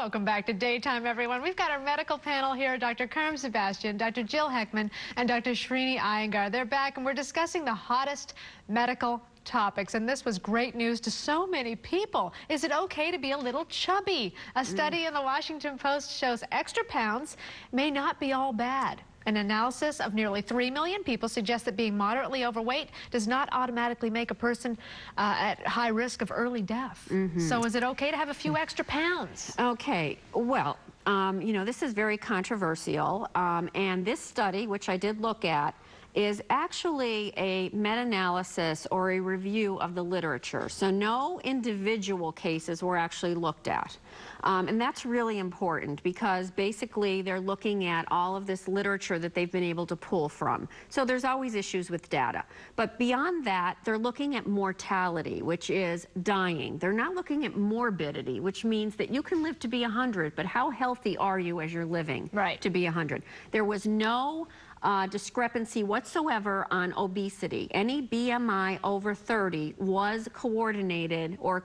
Welcome back to Daytime, everyone. We've got our medical panel here, Dr. Carm, Dr. Jill Hechtman, and Dr. Srinivas Iyengar. They're back, and we're discussing the hottest medical topics, and this was great news to so many people. Is it okay to be a little chubby? A study in the Washington Post shows extra pounds may not be all bad. An analysis of nearly 3 million people suggests that being moderately overweight does not automatically make a person at high risk of early death. So is it okay to have a few extra pounds? Okay, well, you know, this is very controversial, and this study, which I did look at, is actually a meta-analysis or a review of the literature. So no individual cases were actually looked at. And that's really important because basically they're looking at all of this literature that they've been able to pull from. So there's always issues with data. But beyond that, they're looking at mortality, which is dying. They're not looking at morbidity, which means that you can live to be 100, but how healthy are you as you're living to be 100? There was no discrepancy whatsoever on obesity. Any BMI over 30 was coordinated or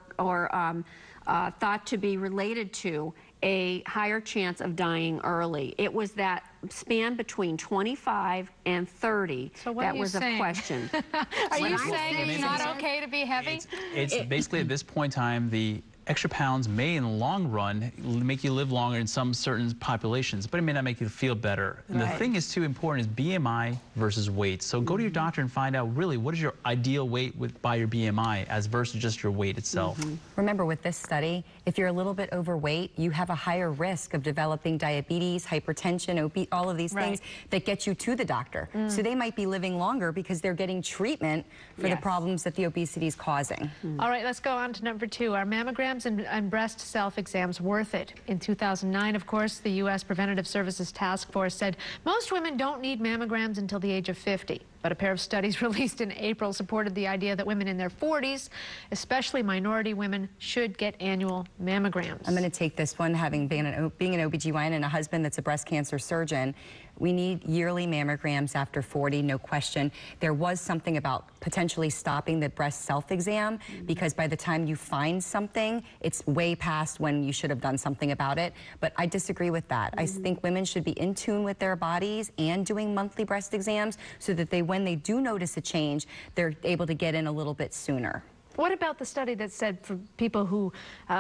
thought to be related to a higher chance of dying early. It was that span between 25 and 30 that was a question. Are you saying it's not okay to be heavy? It's basically at this point in time, the extra pounds may in the long run make you live longer in some certain populations, but it may not make you feel better. And the thing is too important is BMI versus weight. So go to your doctor and find out really what is your ideal weight by your BMI as versus just your weight itself. Remember with this study, if you're a little bit overweight, you have a higher risk of developing diabetes, hypertension, all of these things that get you to the doctor. So they might be living longer because they're getting treatment for the problems that the obesity is causing. All right, let's go on to number 2. Are mammograms and breast self-exams worth it? In 2009, of course, the U.S. Preventative Services Task Force said most women don't need mammograms until the age of 50. But a pair of studies released in April supported the idea that women in their 40s, especially minority women, should get annual mammograms. I'm going to take this one, being an OBGYN and a husband that's a breast cancer surgeon. We need yearly mammograms after 40, no question. There was something about potentially stopping the breast self-exam because by the time you find something, it's way past when you should have done something about it. But I disagree with that. I think women should be in tune with their bodies and doing monthly breast exams so that when they do notice a change, they're able to get in a little bit sooner. What about the study that said for people who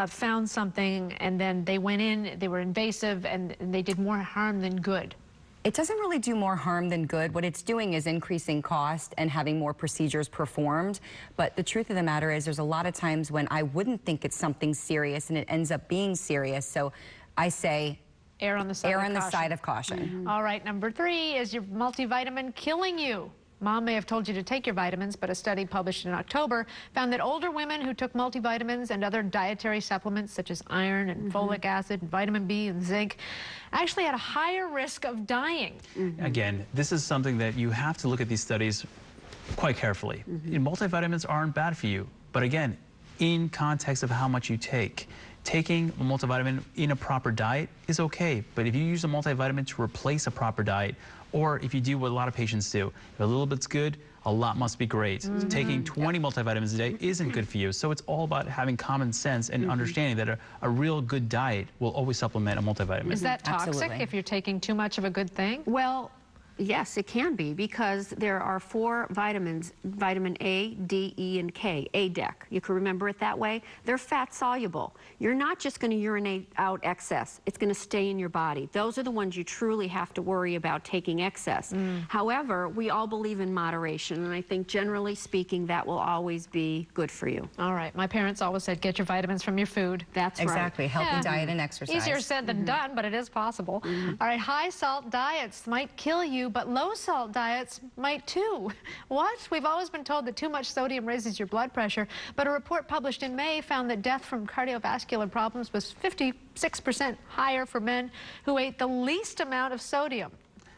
found something and then they went in, they were invasive, and they did more harm than good? It doesn't really do more harm than good. What it's doing is increasing cost and having more procedures performed. But the truth of the matter is there's a lot of times when I wouldn't think it's something serious and it ends up being serious. So I say err on the side of caution. All right, number 3, is your multivitamin killing you? Mom may have told you to take your vitamins, but a study published in October found that older women who took multivitamins and other dietary supplements such as iron and folic acid, and vitamin B and zinc actually had a higher risk of dying. Again, this is something that you have to look at these studies quite carefully. Multivitamins aren't bad for you, but again, in context of how much you take. Taking a multivitamin in a proper diet is okay, but if you use a multivitamin to replace a proper diet, or if you do what a lot of patients do, if a little bit's good, a lot must be great. Taking 20 multivitamins a day isn't good for you, so it's all about having common sense and understanding that a real good diet will always supplement a multivitamin. Is that toxic if you're taking too much of a good thing? Well, yes, it can be because there are 4 vitamins, vitamin A, D, E, and K, ADEC. You can remember it that way. They're fat soluble. You're not just going to urinate out excess. It's going to stay in your body. Those are the ones you truly have to worry about taking excess. However, we all believe in moderation, and I think generally speaking that will always be good for you. All right. My parents always said get your vitamins from your food. That's right. Exactly. Healthy diet and exercise. Easier said than done, but it is possible. All right. High salt diets might kill you, but low salt diets might too. What? We've always been told that too much sodium raises your blood pressure, but a report published in May found that death from cardiovascular problems was 56% higher for men who ate the least amount of sodium.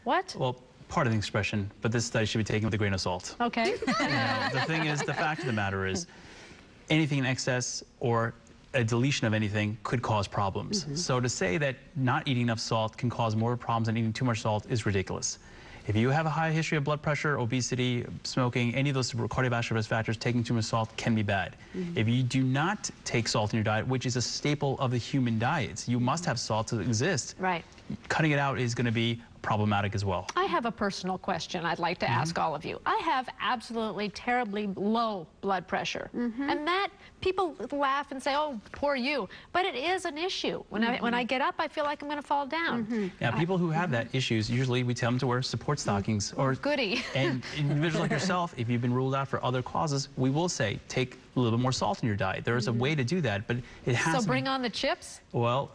What? Well, part of the expression, but this study should be taken with a grain of salt. Okay. The thing is, the fact of the matter is, anything in excess or a deletion of anything could cause problems. So to say that not eating enough salt can cause more problems than eating too much salt is ridiculous. If you have a high history of blood pressure, obesity, smoking, any of those cardiovascular risk factors, taking too much salt can be bad. If you do not take salt in your diet, which is a staple of the human diets, you must have salt to exist. Right. Cutting it out is going to be problematic as well. I have a personal question I'd like to ask all of you. I have absolutely terribly low blood pressure. And that, people laugh and say, oh, poor you. But it is an issue. When I get up, I feel like I'm going to fall down. Yeah, people who have that issues, usually we tell them to wear support stockings. Or goody. And individuals like yourself, if you've been ruled out for other causes, we will say take a little bit more salt in your diet. There is a way to do that, but it has to So bring on the chips? Well,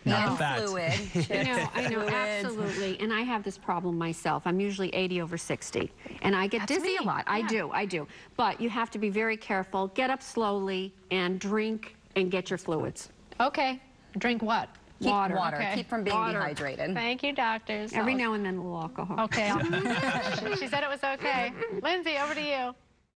not the fat. Fluid. I know, absolutely. And I have this problem myself. I'm usually 80/60. And I get dizzy a lot. I do. But you have to be very careful. Get up slowly and drink and get your fluids. Okay. Drink what? Keep Water. Okay. Keep from being dehydrated. Thank you, doctors. Every now and then a little alcohol. Okay. She said it was okay. Lindsay, over to you.